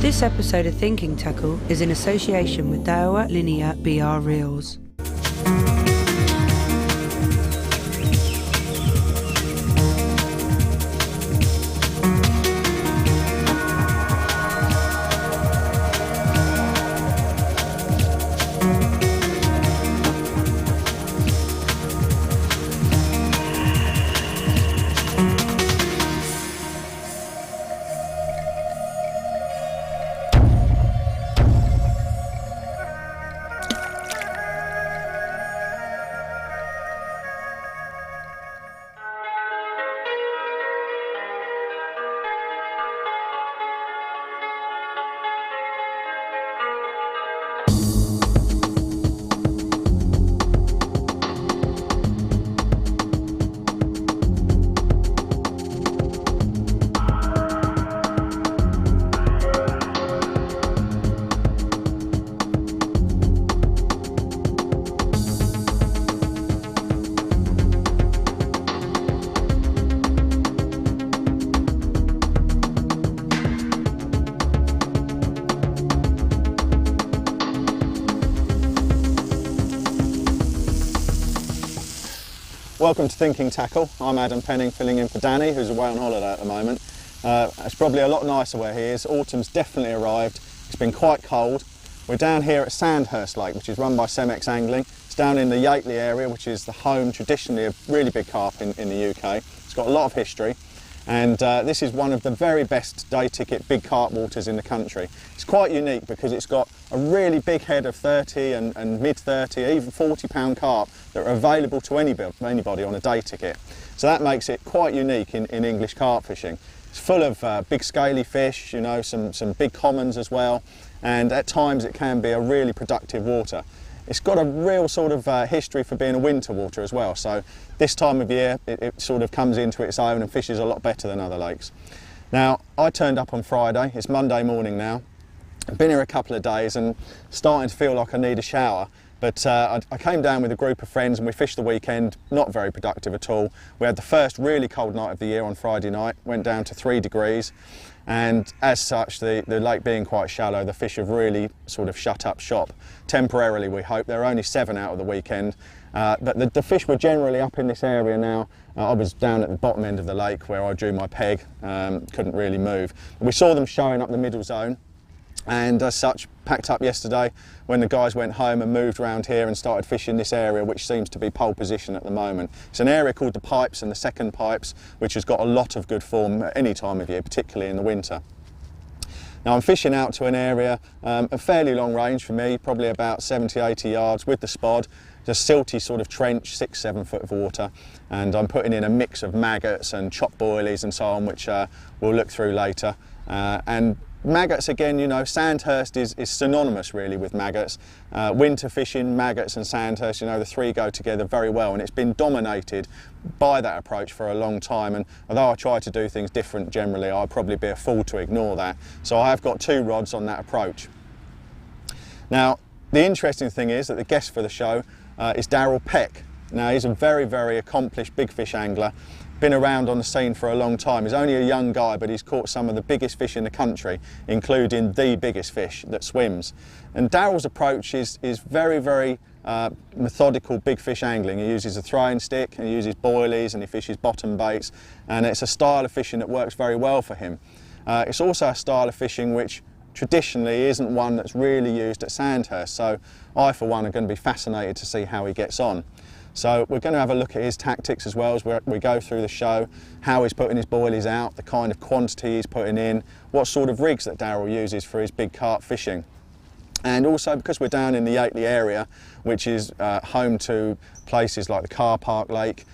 This episode of Thinking Tackle is in association with Daiwa Linear BR Reels. Welcome to Thinking Tackle. I'm Adam Penning, filling in for Danny, who's away on holiday at the moment. It's probably a lot nicer where he is. Autumn's definitely arrived. It's been quite cold. We're down here at Sandhurst Lake, which is run by Cemex Angling. It's down in the Yateley area, which is the home traditionally of really big carp in the UK. It's got a lot of history, and this is one of the very best day ticket big carp waters in the country. It's quite unique because it's got a really big head of 30 and mid 30, even 40-pound carp that are available to anybody on a day ticket. So that makes it quite unique in English carp fishing. It's full of big scaly fish, you know, some big commons as well, and at times it can be a really productive water. It's got a real sort of history for being a winter water as well, so this time of year it sort of comes into its own and fishes a lot better than other lakes. Now, I turned up on Friday, it's Monday morning now. I've been here a couple of days and starting to feel like I need a shower, but I came down with a group of friends and we fished the weekend, not very productive at all. We had the first really cold night of the year on Friday night, went down to 3 degrees, and as such, the lake being quite shallow, the fish have really sort of shut up shop. Temporarily, we hope. There are only 7 out of the weekend, but the fish were generally up in this area now. I was down at the bottom end of the lake where I drew my peg, couldn't really move. We saw them showing up the middle zone, and as such packed up yesterday when the guys went home and moved around here and started fishing this area, which seems to be pole position at the moment. It's an area called the Pipes and the Second Pipes, which has got a lot of good form at any time of year, particularly in the winter. Now I'm fishing out to an area a fairly long range for me, probably about 70-80 yards with the Spod, just silty sort of trench, 6-7 foot of water, and I'm putting in a mix of maggots and chop boilies and so on, which we'll look through later. And maggots, again, you know, Sandhurst is synonymous really with maggots. Winter fishing, maggots and Sandhurst, you know, the three go together very well, and it's been dominated by that approach for a long time. And although I try to do things different generally, I'd probably be a fool to ignore that. So I have got 2 rods on that approach. Now, the interesting thing is that the guest for the show is Darrell Peck. Now, he's a very, very accomplished big fish angler. Been around on the scene for a long time. He's only a young guy, but he's caught some of the biggest fish in the country, including the biggest fish that swims. And Darrell's approach is very, very methodical big fish angling. He uses a throwing stick, he uses boilies, and he fishes bottom baits, and it's a style of fishing that works very well for him. It's also a style of fishing which traditionally isn't one that's really used at Sandhurst, so I for one are going to be fascinated to see how he gets on. So we're going to have a look at his tactics as well as we go through the show, how he's putting his boilies out, the kind of quantity he's putting in, what sort of rigs that Darrell uses for his big carp fishing. And also, because we're down in the Yateley area, which is home to places like the Carp Lake,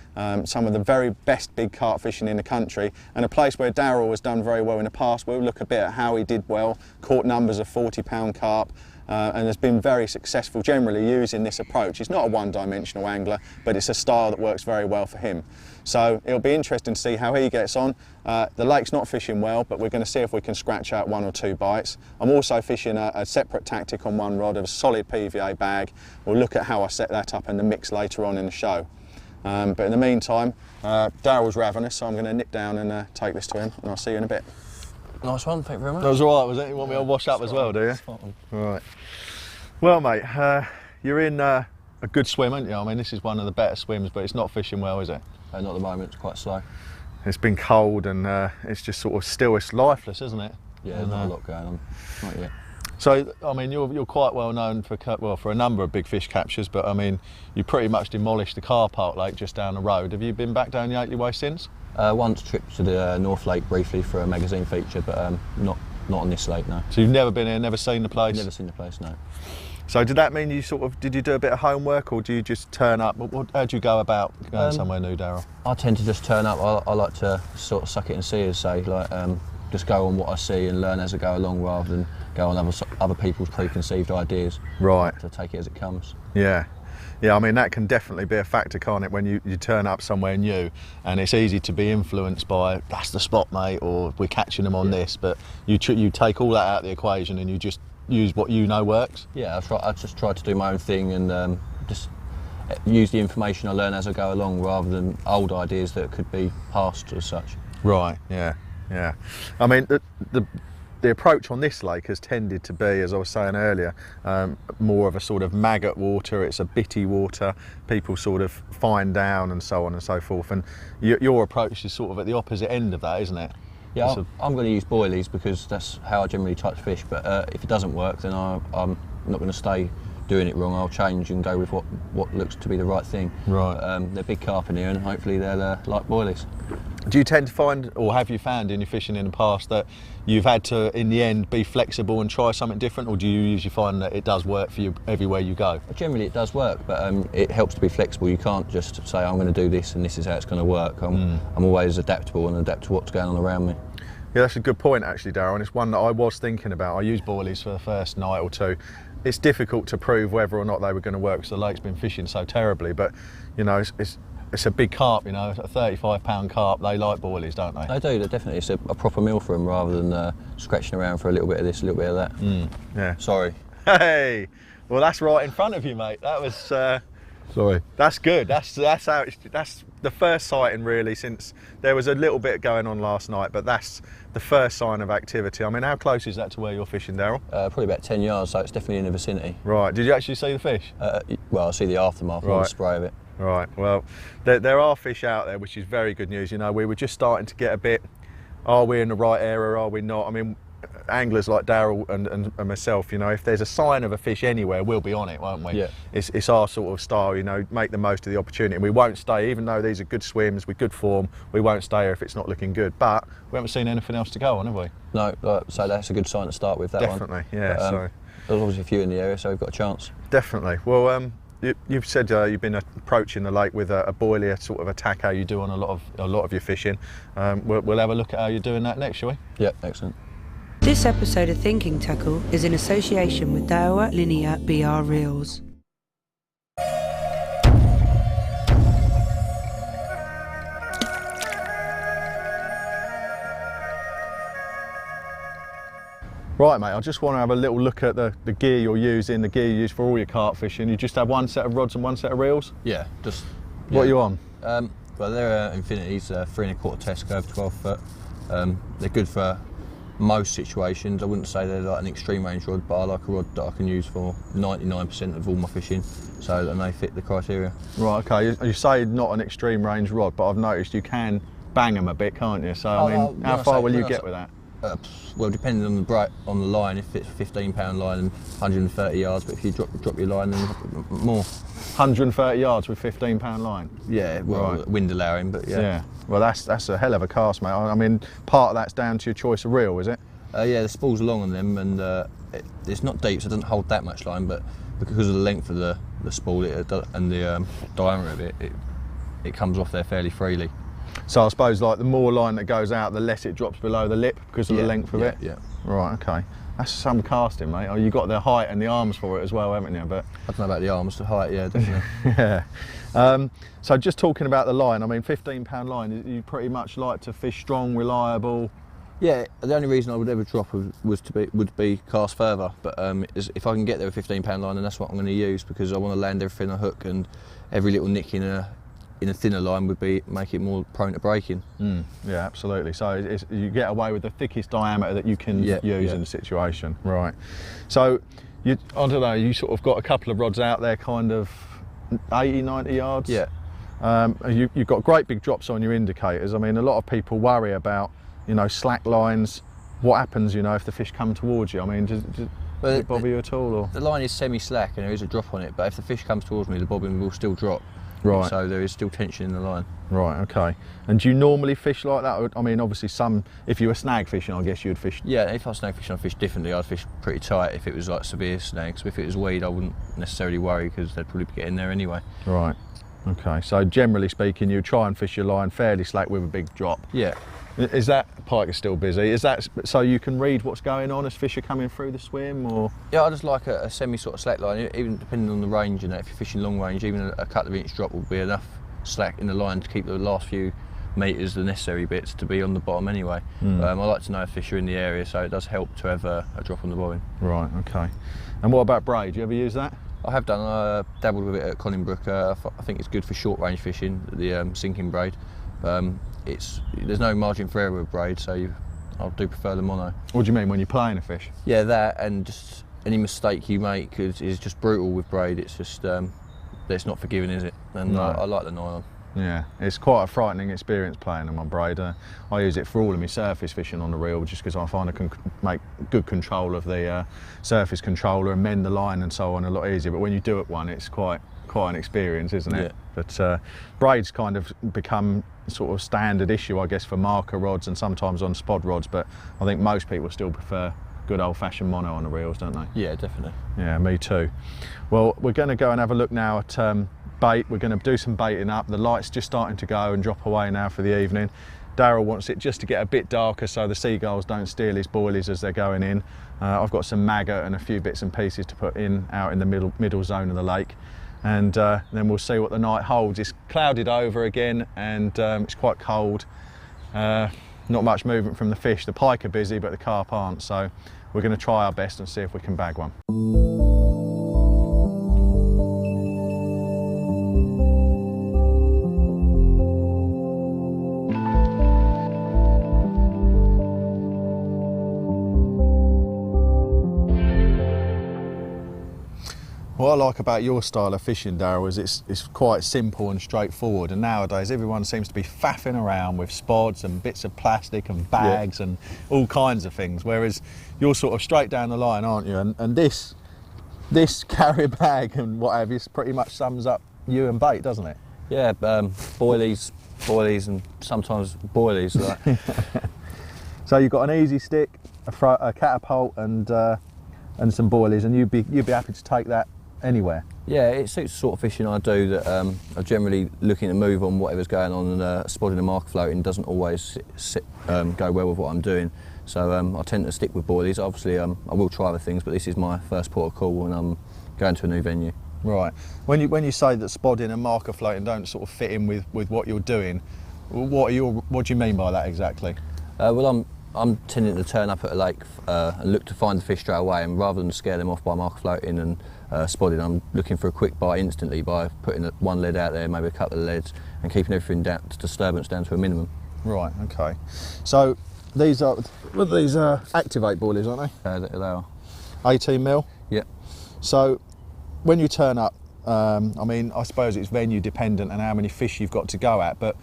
some of the very best big carp fishing in the country, and a place where Darrell has done very well in the past, we'll look a bit at how he did well, caught numbers of 40-pound carp, and has been very successful generally using this approach. He's not a one-dimensional angler, but it's a style that works very well for him. So it'll be interesting to see how he gets on. The lake's not fishing well, but we're going to see if we can scratch out 1 or 2 bites. I'm also fishing a separate tactic on one rod of a solid PVA bag. We'll look at how I set that up in the mix later on in the show. But in the meantime, Daryl's ravenous, so I'm going to nip down and take this to him, and I'll see you in a bit. Nice one, thank you very much. That was all right, was it? You want me to wash up as well, do you? Spot on. Right. Well, mate, you're in a good swim, aren't you? I mean, this is one of the better swims, but it's not fishing well, is it? Not at the moment, it's quite slow. It's been cold and it's just sort of still, it's lifeless, isn't it? Yeah, there's not a lot going on, not yet. So, I mean, you're quite well known for a number of big fish captures, but I mean, you pretty much demolished the Carp Lake just down the road. Have you been back down the Oatley Way since? Once trip to the North Lake briefly for a magazine feature, but not on this lake, no. So you've never been here, never seen the place? Never seen the place, no. So did that mean did you do a bit of homework, or do you just turn up? How do you go about going somewhere new, Daryl? I tend to just turn up. I like to sort of suck it and see, as say, like just go on what I see and learn as I go along, rather than go on other people's preconceived ideas. Right. To take it as it comes. Yeah. Yeah, I mean, that can definitely be a factor, can't it, when you turn up somewhere new, and it's easy to be influenced by, that's the spot, mate, or we're catching them on this, but you take all that out of the equation and you just use what you know works. Yeah, I just try to do my own thing and just use the information I learn as I go along, rather than old ideas that could be passed as such. Right, yeah. I mean, the approach on this lake has tended to be, as I was saying earlier, more of a sort of maggot water. It's a bitty water. People sort of find down and so on and so forth. And your approach is sort of at the opposite end of that, isn't it? Yeah, I'm going to use boilies because that's how I generally touch fish. But if it doesn't work, then I'm not going to stay doing it wrong. I'll change and go with what looks to be the right thing. Right. They're big carp in here, and hopefully they'll like boilies. Do you tend to find, or have you found in your fishing in the past, that you've had to, in the end, be flexible and try something different, or do you usually find that it does work for you everywhere you go? Generally it does work, but it helps to be flexible. You can't just say, I'm going to do this and this is how it's going to work. I'm always adaptable and adapt to what's going on around me. Yeah, that's a good point actually, Darryl, and it's one that I was thinking about. I used boilies for the first night or two. It's difficult to prove whether or not they were going to work because the lake's been fishing so terribly, but you know, it's a big carp, you know, a 35-pound carp. They like boilies, don't they? They do, they're definitely. It's a proper meal for them, rather than scratching around for a little bit of this, a little bit of that. Yeah. Sorry. Hey, well, that's right in front of you, mate. That was. Sorry. That's good. That's the first sighting really, since there was a little bit going on last night, but that's the first sign of activity. I mean, how close is that to where you're fishing, Daryl? Probably about 10 yards, so it's definitely in the vicinity. Right. Did you actually see the fish? Well, I see the aftermath, or the spray of it. Right. Well, there are fish out there, which is very good news. You know, we were just starting to get a bit, are we in the right area, are we not? I mean, anglers like Daryl and myself, you know, if there's a sign of a fish anywhere, we'll be on it, won't we? Yeah. It's our sort of style, you know, make the most of the opportunity. And we won't stay, even though these are good swims with good form, we won't stay here if it's not looking good. But we haven't seen anything else to go on, have we? No, so that's a good sign to start with, that Definitely, one. Yeah. But, So there's obviously a few in the area, so we've got a chance. Definitely. Well, you've said you've been approaching the lake with a boilier sort of attack, how you do on a lot of your fishing. We'll have a look at how you're doing that next, shall we? Yeah, excellent. This episode of Thinking Tackle is in association with Darrell Linear BR Reels. Right, mate, I just want to have a little look at the gear you're using, the gear you use for all your carp fishing. You just have one set of rods and one set of reels? Yeah, just... What are you on? Well, they're Infinities, 3 1/4 test curve, 12 foot. They're good for most situations. I wouldn't say they're like an extreme range rod, but I like a rod that I can use for 99% of all my fishing, so that they fit the criteria. Right, okay. You say not an extreme range rod, but I've noticed you can bang them a bit, can't you? So, I mean, how far will you get with that? Well, depending on the line, if it's a 15-pound line and 130 yards, but if you drop your line, then more. 130 yards with 15-pound line? Yeah, well, right. Wind allowing, but yeah. Yeah, well, that's a hell of a cast, mate. I mean, part of that's down to your choice of reel, is it? Yeah, the spool's long on them, and it's not deep, so it doesn't hold that much line, but because of the length of the spool and the diameter of it, it comes off there fairly freely. So I suppose like the more line that goes out, the less it drops below the lip because of the length of it? Yeah. Right, okay. That's some casting, mate. Oh, you got the height and the arms for it as well, haven't you? But I don't know about the arms, the height, yeah, definitely. yeah. So just talking about the line, I mean, 15-pound line, you pretty much like to fish strong, reliable. Yeah, the only reason I would ever drop would be cast further, but if I can get there with a 15-pound line, then that's what I'm going to use, because I want to land everything on a hook, and every little nick in a thinner line would make it more prone to breaking. Yeah, absolutely. So you get away with the thickest diameter that you can use in the situation. Right. So I don't know, you sort of got a couple of rods out there, kind of 80, 90 yards. Yeah. You've got great big drops on your indicators. I mean, a lot of people worry about, slack lines. What happens, if the fish come towards you? I mean, does it bother you at all? Or? The line is semi-slack and there is a drop on it, but if the fish comes towards me, the bobbin will still drop. Right. So there is still tension in the line. Right, okay. And do you normally fish like that? I mean, obviously if you were snag fishing, I guess you'd fish... Yeah, if I was snag fishing, I'd fish differently. I'd fish pretty tight if it was like severe snags. If it was weed, I wouldn't necessarily worry, because they'd probably get in there anyway. Right, okay. So generally speaking, you try and fish your line fairly slack with a big drop. Yeah. Is that pike is still busy? Is that so you can read what's going on as fish are coming through the swim, or? Yeah, I just like a semi sort of slack line, even depending on the range. If you're fishing long range, even a couple of inch drop will be enough slack in the line to keep the last few metres, the necessary bits, to be on the bottom anyway. I like to know if fish are in the area, so it does help to have a drop on the bobbin. Right, okay. And what about braid? Do you ever use that? I have done. I dabbled with it at Collinbrook. I think it's good for short range fishing, the sinking braid. There's no margin for error with braid, so I do prefer the mono. What do you mean when you're playing a fish? Yeah, that, and just any mistake you make is just brutal with braid. It's just it's not forgiving, is it? And no. I like the nylon. Yeah, it's quite a frightening experience playing them on braid. I use it for all of my surface fishing on the reel, just because I find I can make good control of the surface controller and mend the line and so on a lot easier. But when you do it one, it's quite an experience, isn't it? Yeah. But braid's kind of become sort of standard issue, I guess, for marker rods and sometimes on spod rods. But I think most people still prefer good old-fashioned mono on the reels, don't they? Yeah, definitely. Yeah, me too. Well, we're going to go and have a look now at bait. We're going to do some baiting up. The light's just starting to go and drop away now for the evening. Daryl wants it just to get a bit darker so the seagulls don't steal his boilies as they're going in. I've got some maggot and a few bits and pieces to put in out in the middle zone of the lake. And then we'll see what the night holds. It's clouded over again, and it's quite cold. Not much movement from the fish. The pike are busy, but the carp aren't, so we're going to try our best and see if we can bag one. What I like about your style of fishing, Daryl, is it's quite simple and straightforward, and nowadays everyone seems to be faffing around with spods and bits of plastic and bags and all kinds of things, whereas you're sort of straight down the line, aren't you? And this carrier bag and what have you pretty much sums up you and bait, doesn't it? Yeah, boilies and sometimes boilies. Like. So you've got an easy stick, a catapult and some boilies, and you'd be happy to take that anywhere. Yeah, it suits the sort of fishing I do, that I'm generally looking to move on whatever's going on, and spotting and marker floating doesn't always go well with what I'm doing. So I tend to stick with boilies. Obviously, I will try other things, but this is my first port of call when I'm going to a new venue. Right. When you say that spodding and marker floating don't sort of fit in with what you're doing, what do you mean by that exactly? Well, I'm tending to turn up at a lake and look to find the fish straight away, and rather than scare them off by marker floating and spodding, I'm looking for a quick bite instantly by putting one lead out there, maybe a couple of leads, and keeping everything disturbance down to a minimum. Right, okay. So these are activate boilies, aren't They are. 18 mil? Yeah. So when you turn up, I mean, I suppose it's venue dependent and how many fish you've got to go at, but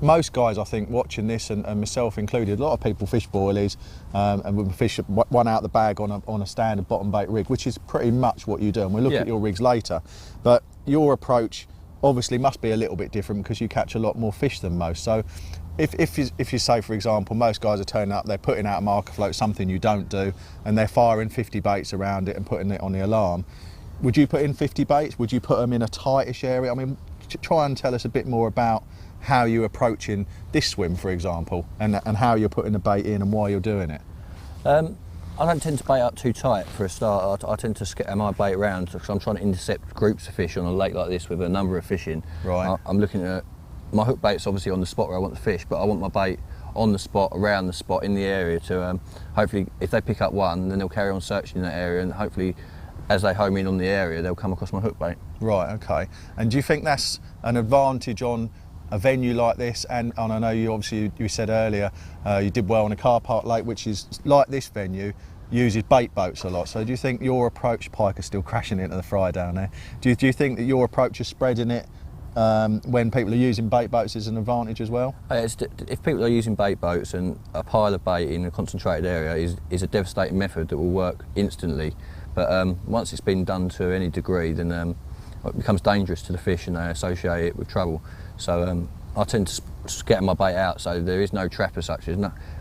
most guys, I think, watching this, and myself included, a lot of people fish boilies and we fish one out the bag on a standard bottom bait rig, which is pretty much what you do, and we'll look at your rigs later. But your approach obviously must be a little bit different because you catch a lot more fish than most. So if you say, for example, most guys are turning up, they're putting out a marker float, something you don't do, and they're firing 50 baits around it and putting it on the alarm. Would you put in 50 baits? Would you put them in a tightish area? I mean, try and tell us a bit more about how you're approaching this swim, for example, and how you're putting the bait in and why you're doing it. I don't tend to bait up too tight for a start. I tend to scatter my bait around because I'm trying to intercept groups of fish on a lake like this with a number of fish in. Right. I'm looking at, my hook bait's obviously on the spot where I want the fish, but I want my bait on the spot, around the spot, in the area to hopefully, if they pick up one, then they'll carry on searching that area, and hopefully as they home in on the area, they'll come across my hook bait. Right, okay. And do you think that's an advantage on a venue like this? And I know you obviously, you said earlier, you did well on a car park lake, which is like this venue, uses bait boats a lot. So do you think your approach, pike are still crashing into the fry down there, do you think that your approach of spreading it when people are using bait boats is an advantage as well? If people are using bait boats, and a pile of bait in a concentrated area is a devastating method that will work instantly. But once it's been done to any degree, then it becomes dangerous to the fish and they associate it with trouble. So I tend to scatter my bait out, so there is no trap as such.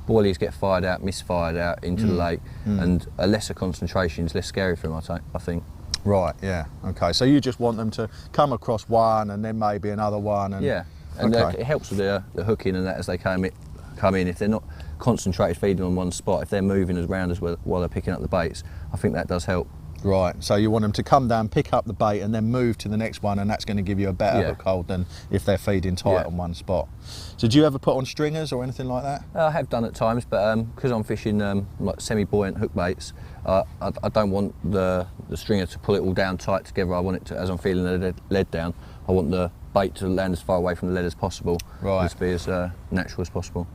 Boilies get fired out, misfired out into the lake, and a lesser concentration is less scary for them, I think. Right, yeah, okay. So you just want them to come across one and then maybe another one? And yeah, and okay. It helps with the hooking and that as they come in. If they're not concentrated feeding on one spot, if they're moving around as well while they're picking up the baits, I think that does help. Right, so you want them to come down, pick up the bait and then move to the next one, and that's going to give you a better hook hold than if they're feeding tight on one spot. So do you ever put on stringers or anything like that? I have done at times, but because I'm fishing like semi-buoyant hook baits, I don't want the stringer to pull it all down tight together. I want it to, as I'm feeling the lead down, I want the bait to land as far away from the lead as possible. Right. Just be as natural as possible.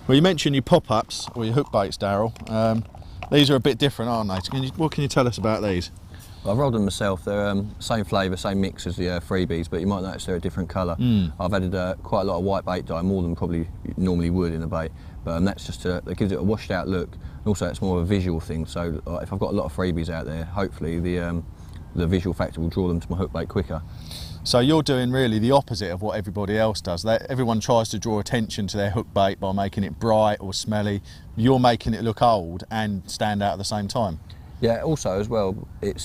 Well, you mentioned your pop-ups or your hook baits, Daryl. These are a bit different, aren't they? What can you tell us about these? I've rolled them myself. They're same flavour, same mix as the freebies, but you might notice they're a different colour. I've added quite a lot of white bait dye, more than probably normally would in a bait, but that's just that gives it a washed out look, and also it's more of a visual thing. So if I've got a lot of freebies out there, hopefully the visual factor will draw them to my hook bait quicker. So you're doing really the opposite of what everybody else does. Everyone tries to draw attention to their hook bait by making it bright or smelly. You're making it look old and stand out at the same time. Yeah, also as well, it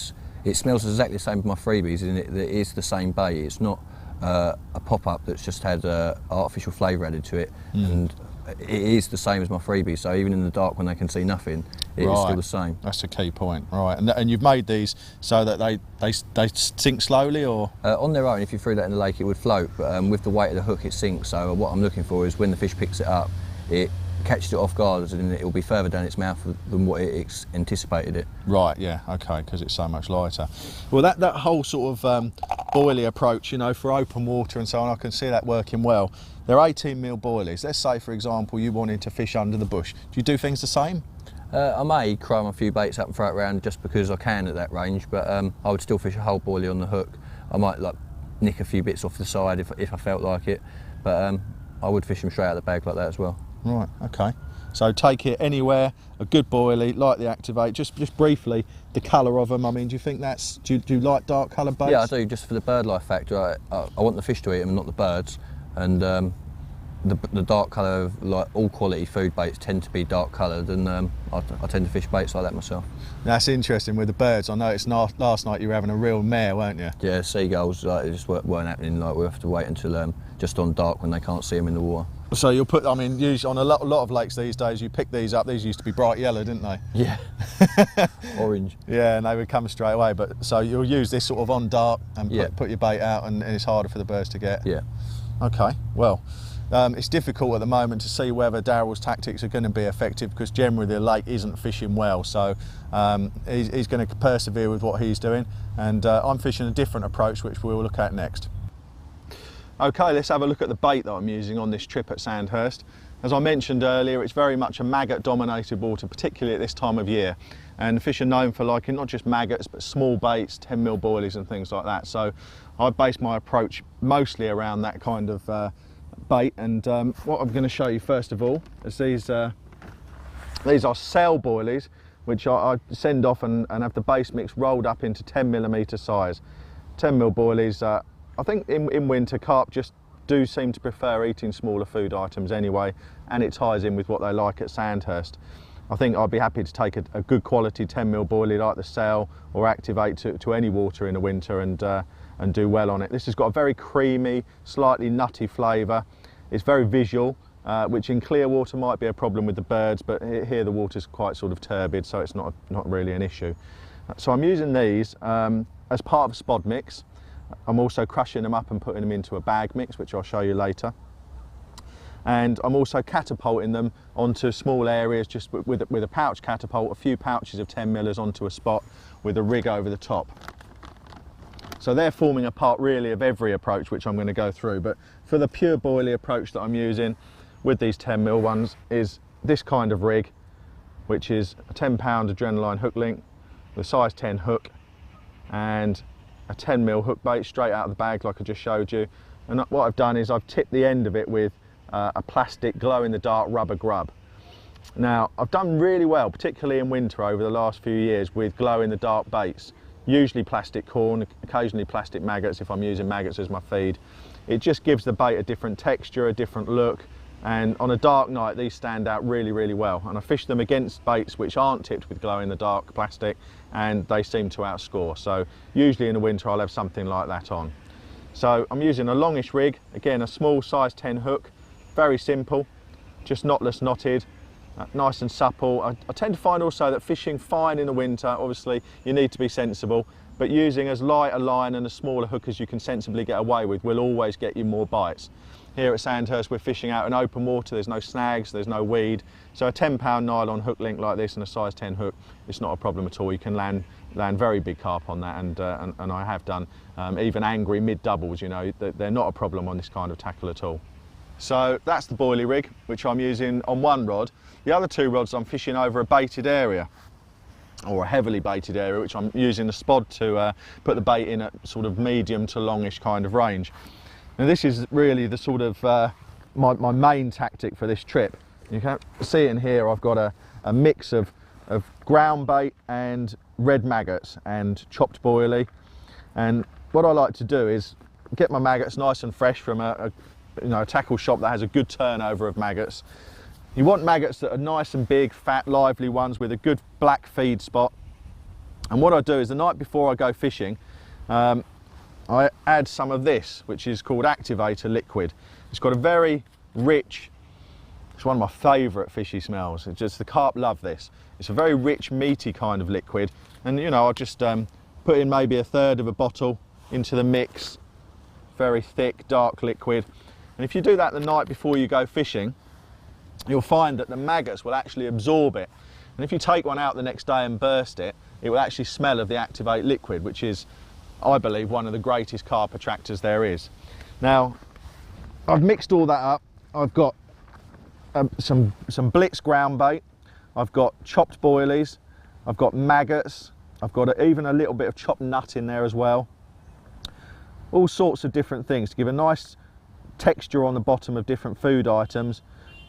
smells exactly the same as my freebies, and it is the same bait. It's not a pop-up that's just had artificial flavour added to it, and it is the same as my freebies. So even in the dark when they can see nothing, it is still the same. That's a key point, right? And you've made these so that they sink slowly, or on their own, if you threw that in the lake, it would float. But with the weight of the hook, it sinks. So what I'm looking for is when the fish picks it up, it catches it off guard, and it will be further down its mouth than what it anticipated it. Right, yeah, okay, because it's so much lighter. Well, that whole sort of boilie approach, you know, for open water and so on, I can see that working well. They're 18mm boilies. Let's say, for example, you wanted to fish under the bush. Do you do things the same? I may chrome a few baits up and throw it around just because I can at that range, but I would still fish a whole boilie on the hook. I might like nick a few bits off the side if I felt like it, but I would fish them straight out of the bag like that as well. Right, okay. So take it anywhere, a good boilie, like the Activate. Just briefly, the colour of them. I mean, do you think that's, do you like dark coloured baits? Yeah, I do, just for the bird life factor. I want the fish to eat them and not the birds. And the dark colour of like all quality food baits tend to be dark coloured, and I tend to fish baits like that myself. That's interesting with the birds. I noticed last night you were having a real mare, weren't you? Yeah, seagulls, they just weren't happening. Like we have to wait until just on dark when they can't see them in the water. So you'll put, I mean, usually on a lot of lakes these days, you pick these up. These used to be bright yellow, didn't they? Yeah. Orange. Yeah, and they would come straight away. But so you'll use this sort of on dark and put your bait out, and it's harder for the birds to get. Yeah. Okay. Well, it's difficult at the moment to see whether Daryl's tactics are going to be effective, because generally the lake isn't fishing well. So he's going to persevere with what he's doing, and I'm fishing a different approach, which we'll look at next. Okay, let's have a look at the bait that I'm using on this trip at Sandhurst. As I mentioned earlier, it's very much a maggot-dominated water, particularly at this time of year. And the fish are known for liking not just maggots, but small baits, 10mm boilies and things like that. So I base my approach mostly around that kind of bait. And what I'm going to show you first of all is these are cell boilies, which I send off and have the base mix rolled up into 10mm size. 10mm boilies, I think in winter, carp just do seem to prefer eating smaller food items anyway, and it ties in with what they like at Sandhurst. I think I'd be happy to take a good quality 10mm boilie like the Cell or Activate to any water in the winter and do well on it. This has got a very creamy, slightly nutty flavour. It's very visual, which in clear water might be a problem with the birds, but here the water's quite sort of turbid, so it's not really an issue. So I'm using these as part of a spod mix. I'm also crushing them up and putting them into a bag mix, which I'll show you later. And I'm also catapulting them onto small areas just with a pouch catapult, a few pouches of 10 millers onto a spot with a rig over the top. So they're forming a part really of every approach which I'm going to go through, but for the pure boilie approach that I'm using with these 10 mil ones is this kind of rig, which is a 10 pound adrenaline hook link, the size 10 hook, and a 10 mil hook bait straight out of the bag like I just showed you. And what I've done is I've tipped the end of it with a plastic glow-in-the-dark rubber grub. Now, I've done really well, particularly in winter over the last few years, with glow-in-the-dark baits. Usually plastic corn, occasionally plastic maggots if I'm using maggots as my feed. It just gives the bait a different texture, a different look, and on a dark night these stand out really, really well. And I fish them against baits which aren't tipped with glow-in-the-dark plastic, and they seem to outscore. So usually in the winter I'll have something like that on. So I'm using a longish rig, again a small size 10 hook, very simple, just knotless knotted, nice and supple. I tend to find also that fishing fine in the winter, obviously you need to be sensible, but using as light a line and as small a hook as you can sensibly get away with will always get you more bites. Here at Sandhurst we're fishing out in open water, there's no snags, there's no weed, so a 10 pound nylon hook link like this and a size 10 hook, it's not a problem at all. You can land very big carp on that, and I have done even angry mid doubles, you know, they're not a problem on this kind of tackle at all. So that's the boilie rig, which I'm using on one rod. The other two rods I'm fishing over a baited area, or a heavily baited area, which I'm using the Spod to put the bait in at sort of medium to longish kind of range. Now this is really the sort of my main tactic for this trip. You can see in here I've got a mix of ground bait and red maggots and chopped boilie. And what I like to do is get my maggots nice and fresh from a tackle shop that has a good turnover of maggots. You want maggots that are nice and big, fat, lively ones with a good black feed spot. And what I do is the night before I go fishing, I add some of this, which is called activator liquid. It's got a very rich, it's one of my favourite fishy smells. It's just, the carp love this. It's a very rich, meaty kind of liquid. And I'll just put in maybe a third of a bottle into the mix. Very thick, dark liquid. And if you do that the night before you go fishing, you'll find that the maggots will actually absorb it. And if you take one out the next day and burst it, it will actually smell of the Activate liquid, which is, I believe, one of the greatest carp attractors there is. Now, I've mixed all that up. I've got some blitz ground bait, I've got chopped boilies, I've got maggots, I've got even a little bit of chopped nut in there as well. All sorts of different things to give a nice texture on the bottom of different food items.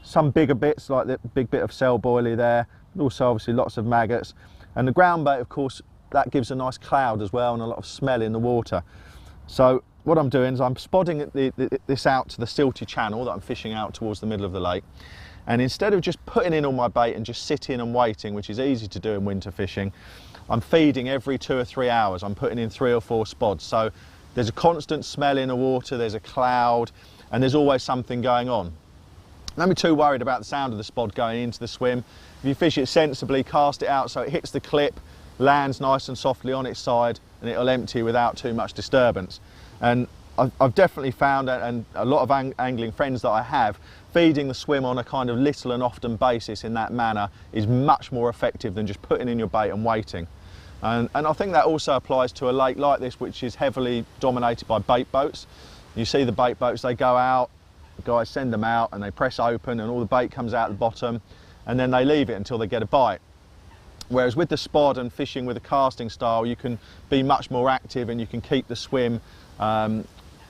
Some bigger bits like the big bit of cell boilie there, but also obviously lots of maggots. And the ground bait, of course, that gives a nice cloud as well and a lot of smell in the water. So what I'm doing is I'm spodding this out to the silty channel that I'm fishing out towards the middle of the lake. And instead of just putting in all my bait and just sitting and waiting, which is easy to do in winter fishing, I'm feeding every 2 or 3 hours. I'm putting in 3 or 4 spods. So there's a constant smell in the water, there's a cloud, and there's always something going on. Don't be too worried about the sound of the spod going into the swim. If you fish it sensibly, cast it out so it hits the clip, lands nice and softly on its side, and it'll empty without too much disturbance. And I've definitely found, and a lot of angling friends that I have, feeding the swim on a kind of little and often basis in that manner is much more effective than just putting in your bait and waiting. And I think that also applies to a lake like this, which is heavily dominated by bait boats. You see the bait boats, they go out, the guys send them out and they press open and all the bait comes out the bottom, and then they leave it until they get a bite. Whereas with the spod and fishing with a casting style, you can be much more active and you can keep the swim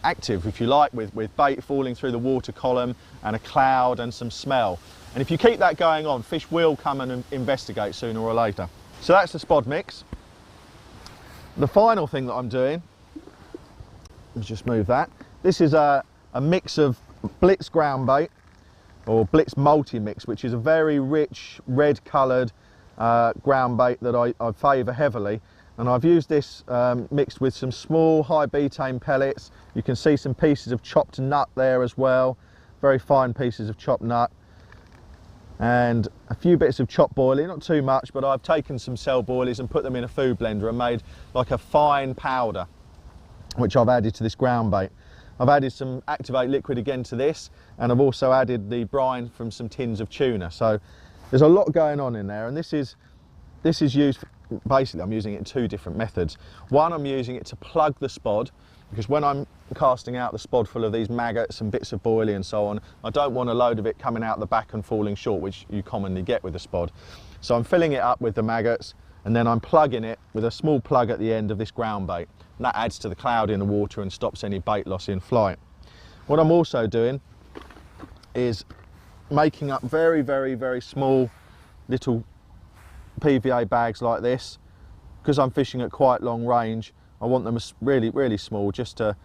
active, if you like, with bait falling through the water column and a cloud and some smell. And if you keep that going on, fish will come and investigate sooner or later. So that's the spod mix. The final thing that I'm doing, let's just move that. This is a mix of blitz ground bait, or blitz multi-mix, which is a very rich red coloured ground bait that I favour heavily. And I've used this mixed with some small high betaine pellets. You can see some pieces of chopped nut there as well. very fine pieces of chopped nut, and a few bits of chopped boilie, not too much, but I've taken some cell boilies and put them in a food blender and made like a fine powder, which I've added to this ground bait. I've added some Activate liquid again to this, and I've also added the brine from some tins of tuna. So there's a lot going on in there, and this is used, basically I'm using it in two different methods. One, I'm using it to plug the spod, because when I'm casting out the spod full of these maggots and bits of boilie and so on, I don't want a load of it coming out the back and falling short, which you commonly get with a spod. So I'm filling it up with the maggots, and then I'm plugging it with a small plug at the end of this ground bait. And that adds to the cloud in the water and stops any bait loss in flight. What I'm also doing is making up very, very, very small little PVA bags like this. Because I'm fishing at quite long range, I want them really, really small, just to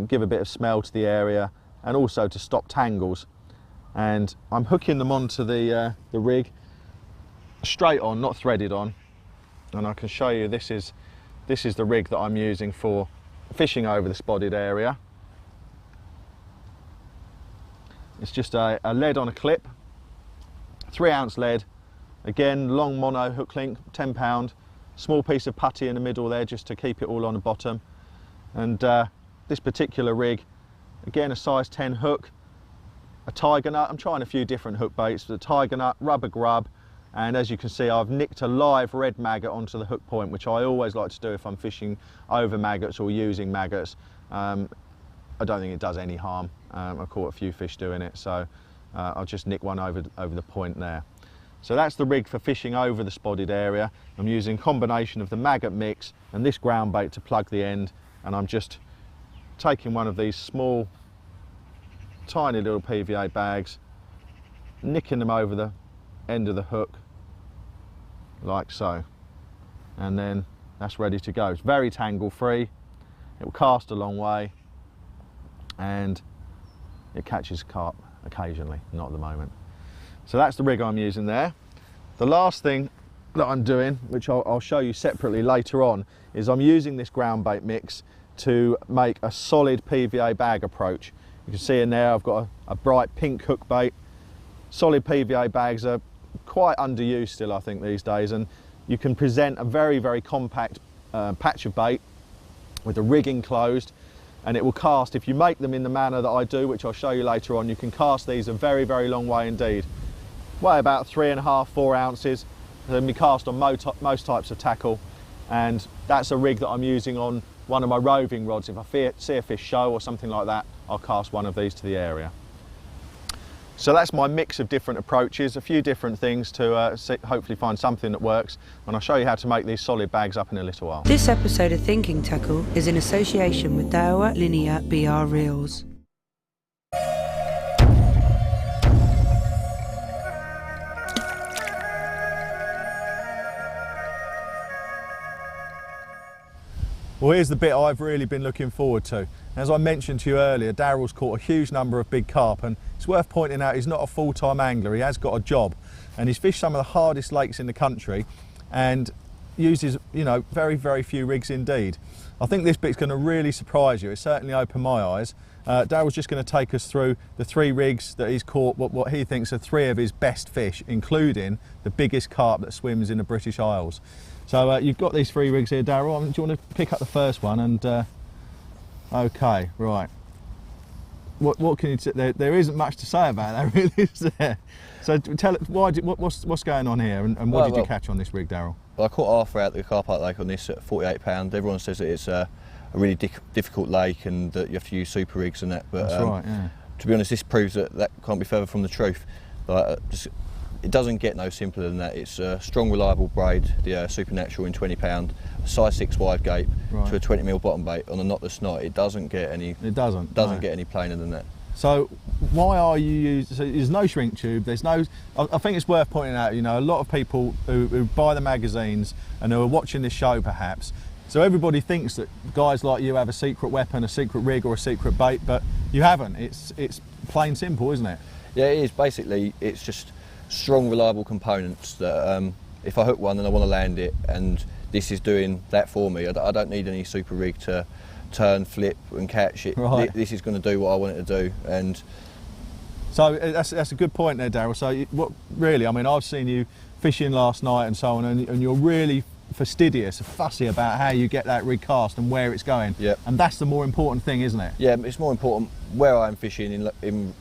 give a bit of smell to the area and also to stop tangles. And I'm hooking them onto the rig straight on, not threaded on. And I can show you, this is the rig that I'm using for fishing over the spotted area. It's just a lead on a clip, 3-ounce lead, again long mono hook link, 10 pound, small piece of putty in the middle there just to keep it all on the bottom. And this particular rig, again a size 10 hook, a tiger nut. I'm trying a few different hook baits, the tiger nut, rubber grub, and as you can see I've nicked a live red maggot onto the hook point, which I always like to do if I'm fishing over maggots or using maggots. I don't think it does any harm. I've caught a few fish doing it, so I'll just nick one over the point there. So that's the rig for fishing over the spotted area. I'm using a combination of the maggot mix and this ground bait to plug the end, and I'm just taking one of these small, tiny little PVA bags, nicking them over the end of the hook, like so. And then that's ready to go. It's very tangle free, it will cast a long way, and it catches carp occasionally, not at the moment. So that's the rig I'm using there. The last thing that I'm doing, which I'll show you separately later on, is I'm using this ground bait mix to make a solid PVA bag approach. You can see in there I've got a bright pink hook bait. Solid PVA bags are quite underused still, I think, these days, and you can present a very, very compact patch of bait with the rig enclosed, and it will cast. If you make them in the manner that I do, which I'll show you later on, you can cast these a very, very long way indeed. Weigh about 3.5, 4 ounces. They can be cast on most types of tackle, and that's a rig that I'm using on one of my roving rods. If I see a fish show or something like that, I'll cast one of these to the area. So that's my mix of different approaches, a few different things to hopefully find something that works, and I'll show you how to make these solid bags up in a little while. This episode of Thinking Tackle is in association with Darrell Linear BR Reels. Well, here's the bit I've really been looking forward to. As I mentioned to you earlier, Darrell's caught a huge number of big carp, and it's worth pointing out he's not a full-time angler, he has got a job, and he's fished some of the hardest lakes in the country and uses, you know, very, very few rigs indeed. I think this bit's going to really surprise you. It certainly opened my eyes. Darrell's just going to take us through the 3 rigs that he's caught, what he thinks are 3 of his best fish, including the biggest carp that swims in the British Isles. So you've got these 3 rigs here, Darrell. Do you want to pick up the first one? And okay, right. What can you say? There isn't much to say about that, really, is there? So tell us, what's going on here, and what did you catch on this rig, Darrell? Well, I caught Arthur out the Carp Lake on this at 48 pound. Everyone says that it's a really difficult lake and that you have to use super rigs and that. But that's right, yeah. To be honest, this proves that can't be further from the truth. It doesn't get no simpler than that. It's a strong, reliable braid, the Supernatural in 20 pound, size 6 wide gape, right, to a 20mm bottom bait on a knotless knot. It doesn't get any. It doesn't get any plainer than that. So why are you using? So there's no shrink tube. There's no. I think it's worth pointing out. You know, a lot of people who buy the magazines and who are watching this show, perhaps. So everybody thinks that guys like you have a secret weapon, a secret rig, or a secret bait, but you haven't. It's plain simple, isn't it? Yeah, it is. Basically, it's just strong, reliable components that if I hook one and I want to land it, and this is doing that for me, I don't need any super rig to turn, flip and catch it. Right. This is going to do what I want it to do, and So that's a good point there, Daryl. So what really, I mean, I've seen you fishing last night and so on, and you're really fastidious, fussy about how you get that rig cast and where it's going. Yep. And that's the more important thing, isn't it? Yeah, it's more important where I'm fishing in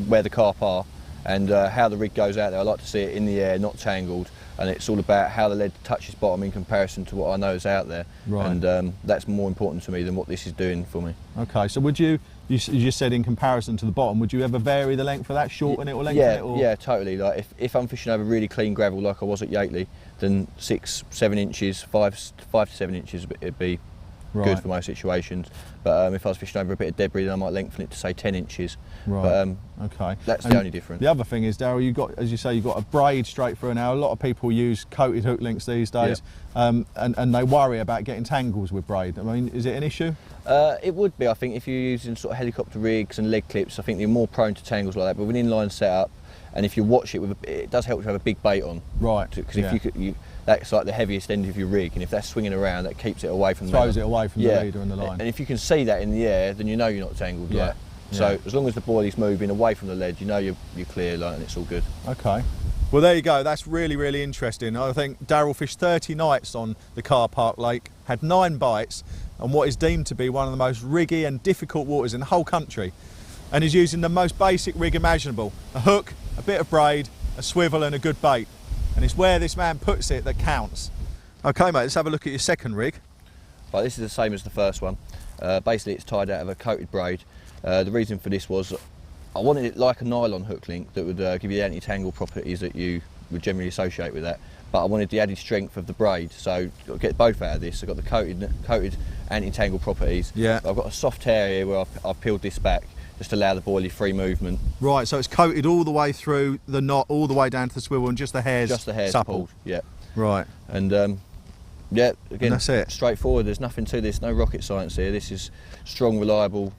where the carp are, and how the rig goes out there. I like to see it in the air, not tangled, and it's all about how the lead touches bottom in comparison to what I know is out there. Right. And that's more important to me than what this is doing for me. Okay, so would you just said in comparison to the bottom, would you ever vary the length of that, shorten it or lengthen it? Or? Yeah, totally. Like if I'm fishing over really clean gravel like I was at Yateley, then 6-7 inches, 5 to 7 inches, it'd be good for most situations. But if I was fishing over a bit of debris, then I might lengthen it to say 10 inches. Right. But, okay. That's the only difference. The other thing is, Daryl, you got, as you say, you've got a braid straight through now. A lot of people use coated hook links these days, and they worry about getting tangles with braid. I mean, is it an issue? It would be, I think, if you're using sort of helicopter rigs and leg clips. I think you're more prone to tangles like that. But with an inline setup, and if you watch it, it does help to have a big bait on. Right. Because if that's like the heaviest end of your rig, and if that's swinging around, that keeps it away from the throws it away from the leader and the line. And if you can see that in the air, then you know you're not tangled. Yeah. Like. So as long as the boily's moving away from the lead, you know you're clear, like, and it's all good. Okay. Well, there you go. That's really, really interesting. I think Daryl fished 30 nights on the Carp Lake, had 9 bites on what is deemed to be one of the most riggy and difficult waters in the whole country, and is using the most basic rig imaginable: a hook, a bit of braid, a swivel and a good bait. And it's where this man puts it that counts. Okay, mate, let's have a look at your second rig. Right, this is the same as the first one. Basically, it's tied out of a coated braid. The reason for this was I wanted it like a nylon hook link that would give you the anti-tangle properties that you would generally associate with that. But I wanted the added strength of the braid, so I'll get both out of this. I've got the coated anti-tangle properties. Yeah. I've got a soft tear here where I've peeled this back just to allow the boilie free movement. Right, so it's coated all the way through the knot, all the way down to the swivel, and just the hairs supple. Pulled, yeah. Right. And yeah, again, and that's it. Straightforward. There's nothing to this, no rocket science here. This is strong, reliable,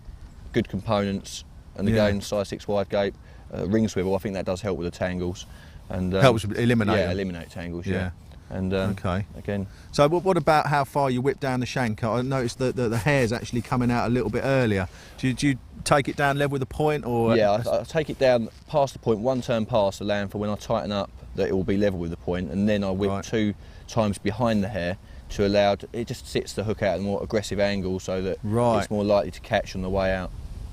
good components, and again, size 6 wide gape, ring swivel. I think that does help with the tangles, and helps eliminate. Yeah, them. eliminate tangles. Yeah. And okay. Again. So what about how far you whip down the shank? I noticed that the hair's actually coming out a little bit earlier. Do you take it down level with the point, or? Yeah, I take it down past the point, 1 turn past the land for when I tighten up that it will be level with the point, and then I whip 2 times behind the hair to allow it just sits the hook out at a more aggressive angle so that it's more likely to catch on the way out.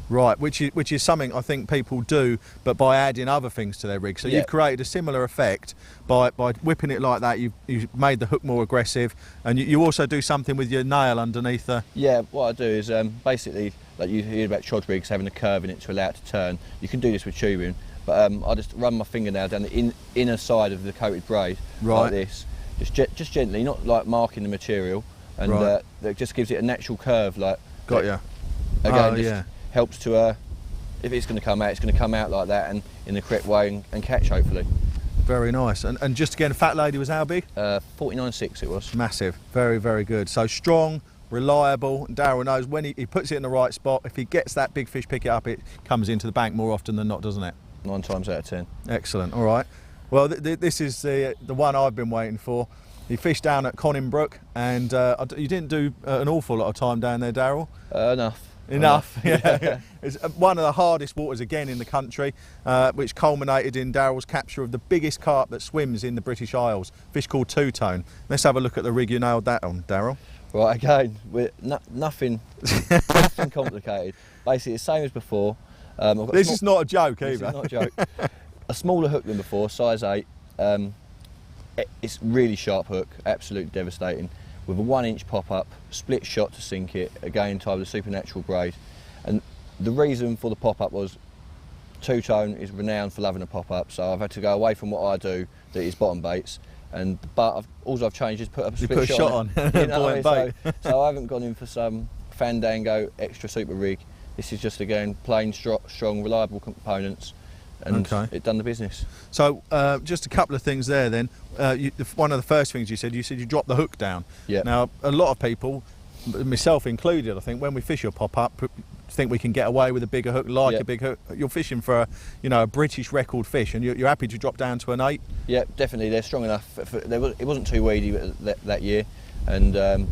Right, which is something I think people do, but by adding other things to their rig. So you've created a similar effect by whipping it like that. You've made the hook more aggressive, and you also do something with your nail underneath the. Yeah, what I do is basically, like you hear about chod rigs having a curve in it to allow it to turn. You can do this with tubing, but I just run my fingernail down the inner side of the coated braid like this, just gently, not like marking the material, and that just gives it a natural curve. Like got ya. Again, helps to, if it's going to come out, it's going to come out like that and in the correct way and catch, hopefully. Very nice. And just again, Fat Lady was how big? 49.6 it was. Massive. Very, very good. So strong, reliable. And Daryl knows when he puts it in the right spot, if he gets that big fish, pick it up, it comes into the bank more often than not, doesn't it? 9 times out of 10. Excellent. All right. Well, this is the one I've been waiting for. He fished down at Coninbrook, and you didn't do an awful lot of time down there, Daryl? Enough. Yeah. It's one of the hardest waters again in the country, which culminated in Daryl's capture of the biggest carp that swims in the British Isles, a fish called two-tone. Let's have a look at the rig you nailed that on, Daryl. Right, again, nothing complicated. Basically, the same as before. This is not a joke either. This is not a joke. A smaller hook than before, size 8. It's really sharp hook, absolutely devastating. With a 1-inch pop-up, split shot to sink it, again tied with a supernatural braid. And the reason for the pop-up was two-tone is renowned for loving a pop-up, so I've had to go away from what I do, that is bottom baits, but all I've changed is put a split shot on. You know, so I haven't gone in for some Fandango extra super rig. This is just, again, plain, strong, reliable components, and it done the business. So just a couple of things there then. One of the first things you said you dropped the hook down. Yeah. Now a lot of people, myself included, I think when we fish your pop-up, think we can get away with a bigger hook, a big hook. You're fishing for a British record fish, and you're happy to drop down to an 8? Yeah, definitely. They're strong enough. It wasn't too weedy that year, and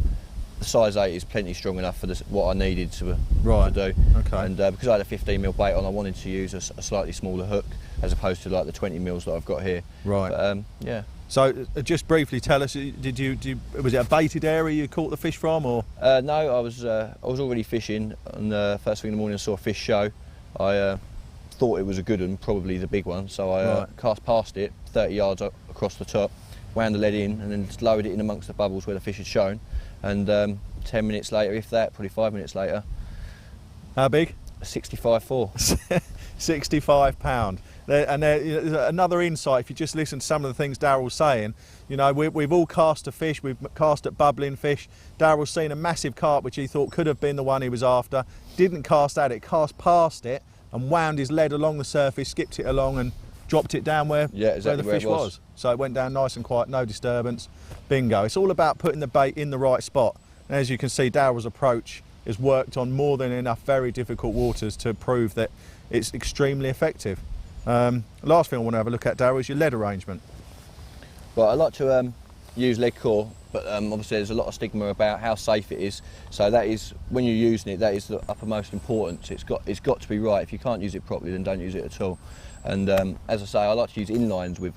the size 8 is plenty strong enough for what I needed to do. Okay. And because I had a 15mm bait on, I wanted to use a slightly smaller hook as opposed to like the 20mm that I've got here. Right. But, yeah. So just briefly tell us, was it a baited area you caught the fish from, or? No, I was already fishing, and first thing in the morning I saw a fish show. I thought it was a good one, probably the big one, so I cast past it 30 yards across the top, wound the lead in, and then just lowered it in amongst the bubbles where the fish had shown. And 10 minutes later, if that, probably 5 minutes later. How big? 65.4. 65 pound. And there's another insight, if you just listen to some of the things Daryl's saying, you know, we've all cast a fish, we've cast at bubbling fish. Daryl's seen a massive carp which he thought could have been the one he was after, didn't cast at it, cast past it and wound his lead along the surface, skipped it along and dropped it down where the fish was. So it went down nice and quiet, no disturbance, bingo. It's all about putting the bait in the right spot. And as you can see, Daryl's approach has worked on more than enough very difficult waters to prove that it's extremely effective. Last thing I want to have a look at, Darryl, is your lead arrangement. Well, I like to use lead core, but obviously there's a lot of stigma about how safe it is. So that is, when you're using it, that is the uppermost importance. It's got to be right. If you can't use it properly, then don't use it at all. And as I say, I like to use inlines with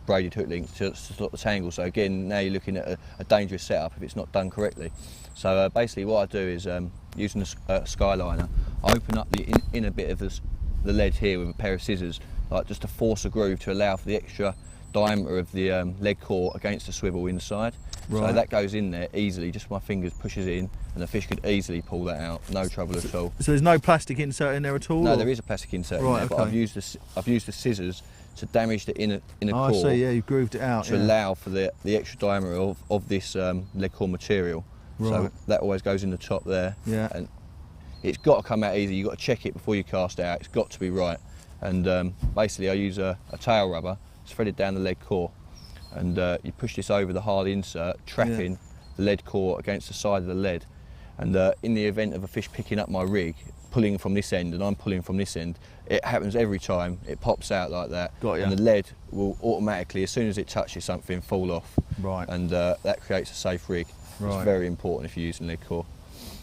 braided hook links to stop the tangle. So again, now you're looking at a dangerous setup if it's not done correctly. So basically what I do is, using a skyliner, I open up the inner bit of the lead here with a pair of scissors, like just to force a groove to allow for the extra diameter of the lead core against the swivel inside. Right. So that goes in there easily, just my fingers pushes it in, and the fish could easily pull that out, no trouble at all. So there's no plastic insert in there at all? No, or? There is a plastic insert in there, but I've used the scissors to damage the inner core. I see, yeah, you grooved it out. To allow for the extra diameter of this lead core material. Right. So that always goes in the top there. Yeah. And it's got to come out easy. You've got to check it before you cast it out. It's got to be right. And basically I use a tail rubber, threaded down the lead core, and you push this over the hard insert, trapping the lead core against the side of the lead. And in the event of a fish picking up my rig, pulling from this end and I'm pulling from this end, it happens every time. It pops out like that. Got you. And the lead will automatically, as soon as it touches something, fall off. Right. And that creates a safe rig. Right. It's very important if you're using lead core.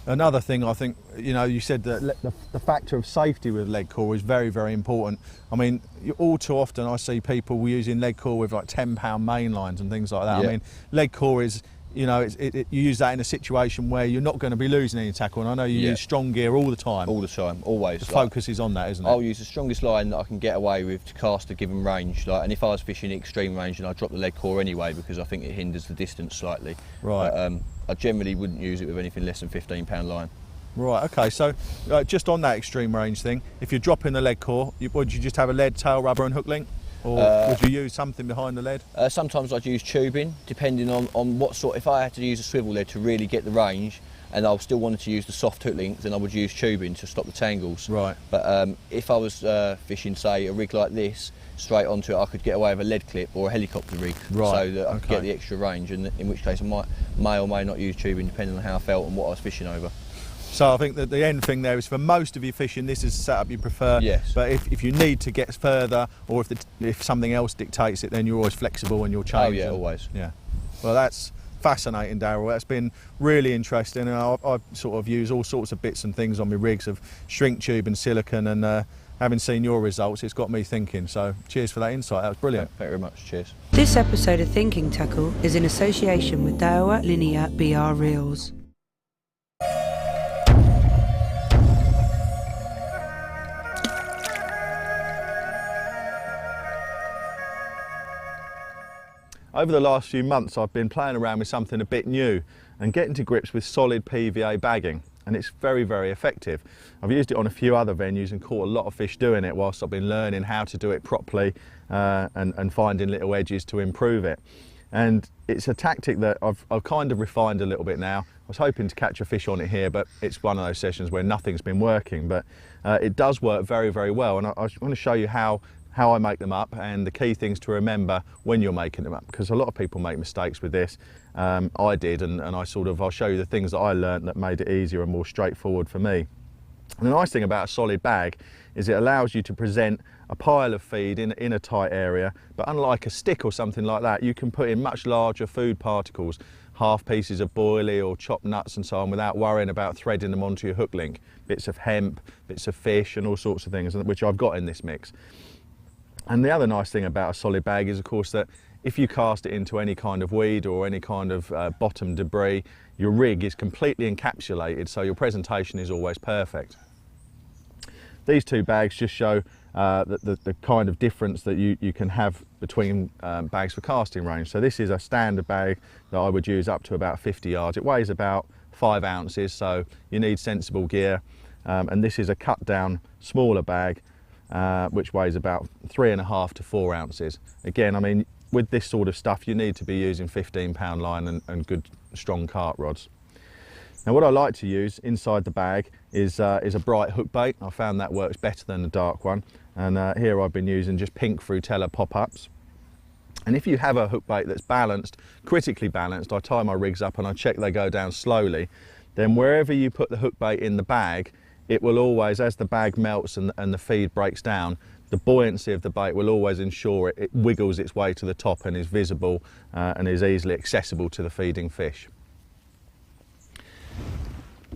Another thing, I think, you know, you said that the factor of safety with lead core is very, very important. I mean, all too often I see people using lead core with like 10-pound main lines and things like that. Yeah. I mean, lead core is, you know, you use that in a situation where you're not going to be losing any tackle, and I know you use strong gear all the time. All the time, always. The focus is on that, isn't it? I'll use the strongest line that I can get away with to cast a given range. And if I was fishing extreme range, then I'd drop the lead core anyway, because I think it hinders the distance slightly. Right. But, I generally wouldn't use it with anything less than 15-pound line. Right, okay, so just on that extreme range thing, if you're dropping the lead core, would you just have a lead tail rubber and hook link? Or would you use something behind the lead? Sometimes I'd use tubing, depending on what sort. If I had to use a swivel lead to really get the range, and I still wanted to use the soft hook link, then I would use tubing to stop the tangles. Right. But if I was fishing, say, a rig like this, straight onto it, I could get away with a lead clip or a helicopter rig, so that I could get the extra range, and in which case I may or may not use tubing, depending on how I felt and what I was fishing over. So I think that the end thing there is, for most of your fishing, this is the setup you prefer. Yes. But if you need to get further, or if something else dictates it, then you're always flexible and you'll change. Oh yeah, always. Yeah. Well, that's fascinating, Darryl. That's been really interesting, and I've sort of used all sorts of bits and things on my rigs of shrink tube and silicone, and having seen your results, it's got me thinking. So cheers for that insight. That was brilliant. Thank you very much. Cheers. This episode of Thinking Tackle is in association with Daryl Linear BR Reels. Over the last few months, I've been playing around with something a bit new and getting to grips with solid PVA bagging, and it's very, very effective. I've used it on a few other venues and caught a lot of fish doing it whilst I've been learning how to do it properly and finding little edges to improve it. And it's a tactic that I've kind of refined a little bit now. I was hoping to catch a fish on it here, but it's one of those sessions where nothing's been working, but it does work very, very well. And I want to show you how I make them up and the key things to remember when you're making them up, because a lot of people make mistakes with this. I did, and I'll show you the things that I learned that made it easier and more straightforward for me. And the nice thing about a solid bag is it allows you to present a pile of feed in a tight area, but unlike a stick or something like that, you can put in much larger food particles, half pieces of boilie or chopped nuts and so on without worrying about threading them onto your hook link. Bits of hemp, bits of fish and all sorts of things, which I've got in this mix. And the other nice thing about a solid bag is, of course, that if you cast it into any kind of weed or any kind of bottom debris, your rig is completely encapsulated, so your presentation is always perfect. These two bags just show the kind of difference that you can have between bags for casting range. So this is a standard bag that I would use up to about 50 yards. It weighs about 5 ounces, so you need sensible gear. And this is a cut down smaller bag, which weighs about 3.5 to 4 ounces. Again, I mean, with this sort of stuff, you need to be using 15-pound line and good strong carp rods. Now, what I like to use inside the bag is a bright hook bait. I found that works better than a dark one. And here I've been using just pink Frutella pop-ups. And if you have a hook bait that's balanced, critically balanced, I tie my rigs up and I check they go down slowly, then wherever you put the hook bait in the bag, it will always, as the bag melts and the feed breaks down, the buoyancy of the bait will always ensure it wiggles its way to the top and is visible and is easily accessible to the feeding fish.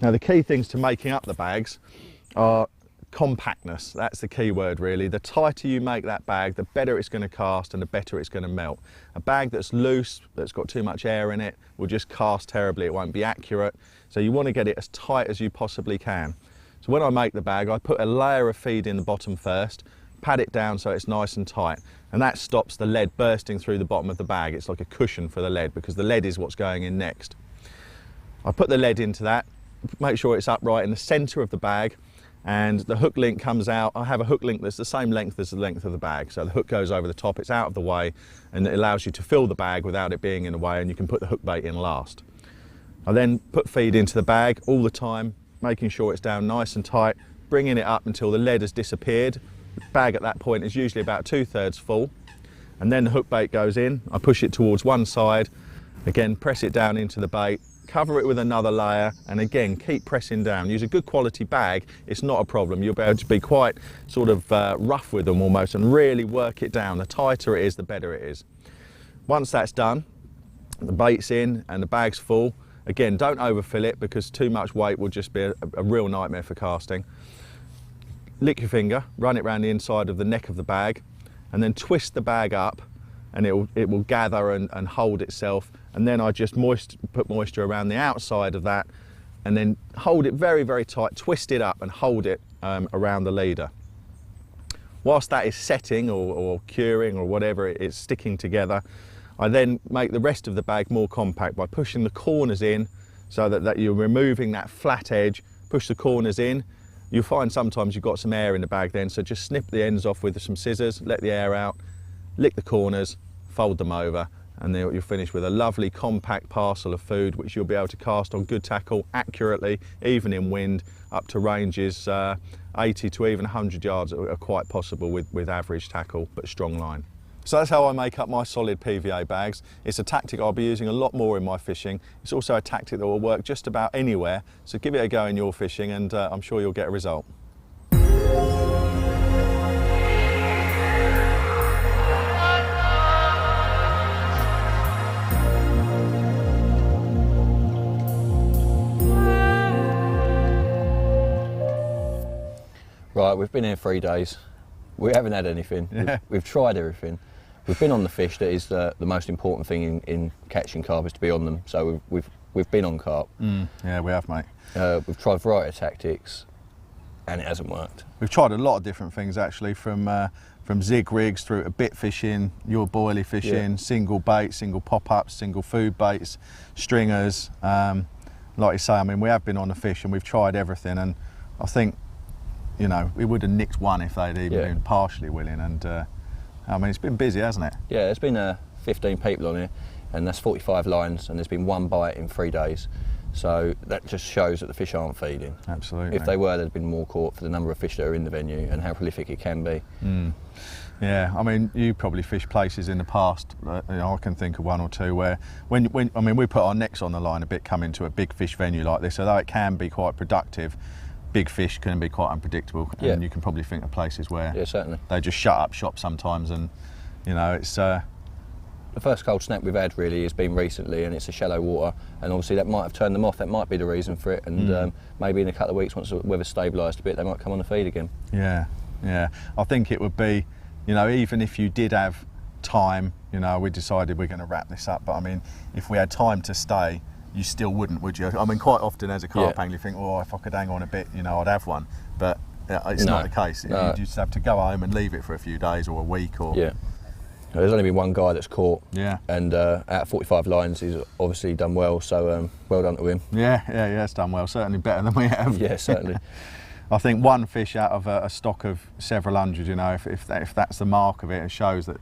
Now, the key things to making up the bags are compactness. That's the key word, really. The tighter you make that bag, the better it's going to cast and the better it's going to melt. A bag that's loose, that's got too much air in it, will just cast terribly. It won't be accurate. So you want to get it as tight as you possibly can. So when I make the bag, I put a layer of feed in the bottom first, pad it down so it's nice and tight, and that stops the lead bursting through the bottom of the bag. It's like a cushion for the lead, because the lead is what's going in next. I put the lead into that, make sure it's upright in the centre of the bag, and the hook link comes out. I have a hook link that's the same length as the length of the bag, so the hook goes over the top, it's out of the way, and it allows you to fill the bag without it being in the way, and you can put the hook bait in last. I then put feed into the bag all the time, making sure it's down nice and tight, bringing it up until the lead has disappeared. The bag at that point is usually about 2/3 full, and then the hook bait goes in. I push it towards one side, again press it down into the bait, cover it with another layer, and again keep pressing down. Use a good quality bag, it's not a problem. You'll be able to be quite sort of rough with them almost and really work it down. The tighter it is, the better it is. Once that's done, the bait's in and the bag's full. Again, don't overfill it, because too much weight will just be a real nightmare for casting. Lick your finger, run it around the inside of the neck of the bag, and then twist the bag up, and it will gather and hold itself. And then I just put moisture around the outside of that, and then hold it very, very tight, twist it up and hold it around the leader. Whilst that is setting or curing or whatever, it's sticking together, I then make the rest of the bag more compact by pushing the corners in, so that you're removing that flat edge. Push the corners in. You'll find sometimes you've got some air in the bag then, so just snip the ends off with some scissors, let the air out, lick the corners, fold them over, and then you'll finish with a lovely compact parcel of food, which you'll be able to cast on good tackle accurately, even in wind, up to ranges 80 to even 100 yards are quite possible with average tackle but strong line. So that's how I make up my solid PVA bags. It's a tactic I'll be using a lot more in my fishing. It's also a tactic that will work just about anywhere, so give it a go in your fishing and I'm sure you'll get a result. Right, we've been here 3 days. We haven't had anything. Yeah. We've tried everything. We've been on the fish. That is the most important thing in catching carp, is to be on them. So we've been on carp. Yeah, we have, mate. We've tried a variety of tactics, and it hasn't worked. We've tried a lot of different things actually, from zig rigs through to bit fishing, your boilie fishing, single bait, single pop-ups, single food baits, stringers. Like you say, I mean, we have been on the fish and we've tried everything, and I think, you know, we would have nicked one if they'd even been partially willing. And I mean, it's been busy, hasn't it? Yeah, there's been 15 people on here, and that's 45 lines, and there's been one bite in 3 days. So that just shows that the fish aren't feeding. Absolutely. If they were, there'd been more caught for the number of fish that are in the venue and how prolific it can be. Yeah, I mean, you probably fished places in the past, you know, I can think of one or two where, when I mean, we put our necks on the line a bit coming to a big fish venue like this, although it can be quite productive, big fish can be quite unpredictable, and you can probably think of places where certainly. they just shut up shop sometimes, and you know, it's the first cold snap we've had really has been recently, and it's a shallow water, and obviously that might have turned them off. That might be the reason for it, and maybe in a couple of weeks, once the weather's stabilised a bit, they might come on the feed again. Yeah, yeah. I think it would be, you know, even if you did have time, you know, we decided we're going to wrap this up, but I mean, if we had time to stay, you still wouldn't, would you? I mean, quite often as a carp angler, you think, oh, if I could hang on a bit, you know, I'd have one, but it's not the case. No. You just have to go home and leave it for a few days or a week or... Yeah. There's only been one guy that's caught, and out of 45 lines, he's obviously done well, so well done to him. Yeah, it's done well, certainly better than we have. Yeah, certainly. I think one fish out of a stock of several hundred, you know, if that's the mark of it, it shows that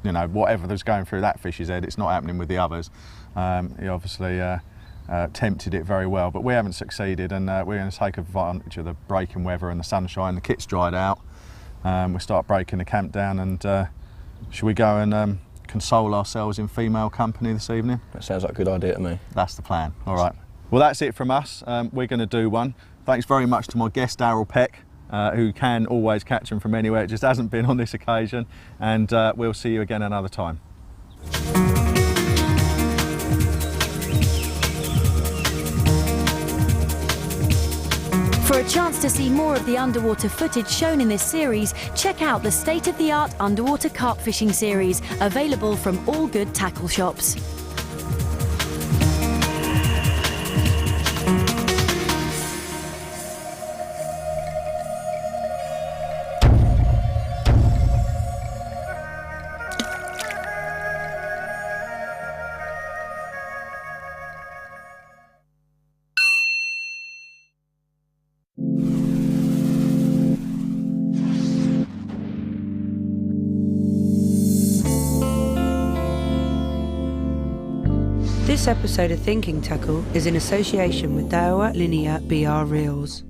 you know, whatever was going through that fish's head, it's not happening with the others. He obviously tempted it very well, but we haven't succeeded, and we're going to take advantage of the breaking weather and the sunshine. The kit's dried out. We'll start breaking the camp down, and should we go and console ourselves in female company this evening? That sounds like a good idea to me. That's the plan. All right. Well, that's it from us. We're going to do one. Thanks very much to my guest, Darrell Peck, who can always catch them from anywhere. It just hasn't been on this occasion. And we'll see you again another time. For a chance to see more of the underwater footage shown in this series, check out the state-of-the-art underwater carp fishing series, available from all good tackle shops. This episode of Thinking Tackle is in association with Daryl Linear BR Reels.